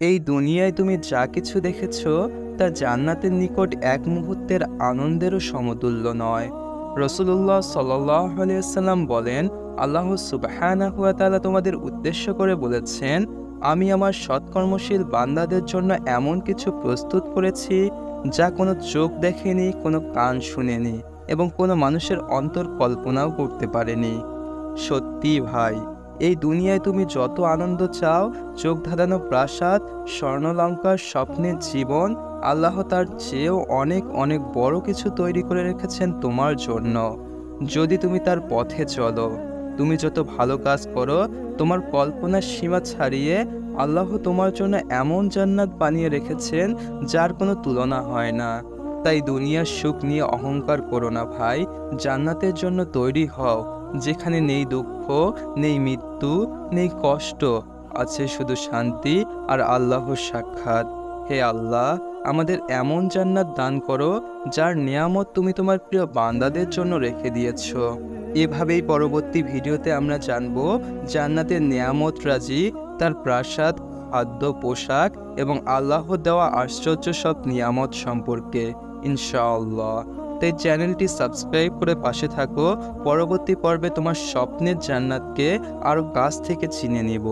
এই দুনিয়ায় তুমি যা কিছু দেখেছ তা জান্নাতের নিকট এক মুহূর্তের আনন্দেরও সমতুল্য নয়। রাসূলুল্লাহ সাল্লাল্লাহু আলাইহি ওয়াসাল্লাম বলেন, আল্লাহ সুবহানাহু ওয়া তাআলা তোমাদের উদ্দেশ্য করে বলেছেন, আমি আমার সৎকর্মশীল বান্দাদের জন্য এমন কিছু প্রস্তুত করেছি যা কোনো চোখ দেখেনি, কোনো কান শুনেনি এবং কোনো মানুষের অন্তর কল্পনাও করতে পারেনি। সত্যি ভাই, এই দুনিয়ায় তুমি যত আনন্দ চাও, চোখ ধাঁধানো প্রাসাদ, স্বর্ণলঙ্কার স্বপ্নের জীবন, আল্লাহ তার চেয়েও অনেক অনেক বড় কিছু তৈরি করে রেখেছেন তোমার জন্য, যদি তুমি তার পথে চলো। তুমি যত ভালো কাজ করো, তোমার কল্পনার সীমা ছাড়িয়ে আল্লাহ তোমার জন্য এমন জান্নাত বানিয়ে রেখেছেন যার কোনো তুলনা হয় না। তাই দুনিয়ার সুখ নিয়ে অহংকার করো না ভাই, জান্নাতের জন্য তৈরি হও, যেখানে নেই দুঃখ, নেই মৃত্যু, নেই কষ্ট, আছে শুধু শান্তি আর আল্লাহর সাক্ষাৎ। হে আল্লাহ, আমাদের এমন জান্নাত দান করো যার নিয়ামত তুমি তোমার প্রিয় বান্দাদের জন্য রেখে দিয়েছ। এভাবেই পরবর্তী ভিডিওতে আমরা জানব জান্নাতের নিয়ামত রাজি, তার প্রাসাদ, খাদ্য, পোশাক এবং আল্লাহর দেওয়া আশ্চর্য সব নিয়ামত সম্পর্কে ইনশাআল্লাহ। তাই চ্যানেলটি সাবস্ক্রাইব করে পাশে থাকো। পরবর্তী পর্বে তোমার স্বপ্নের জান্নাতকে আরও কাছ থেকে চিনে নিব।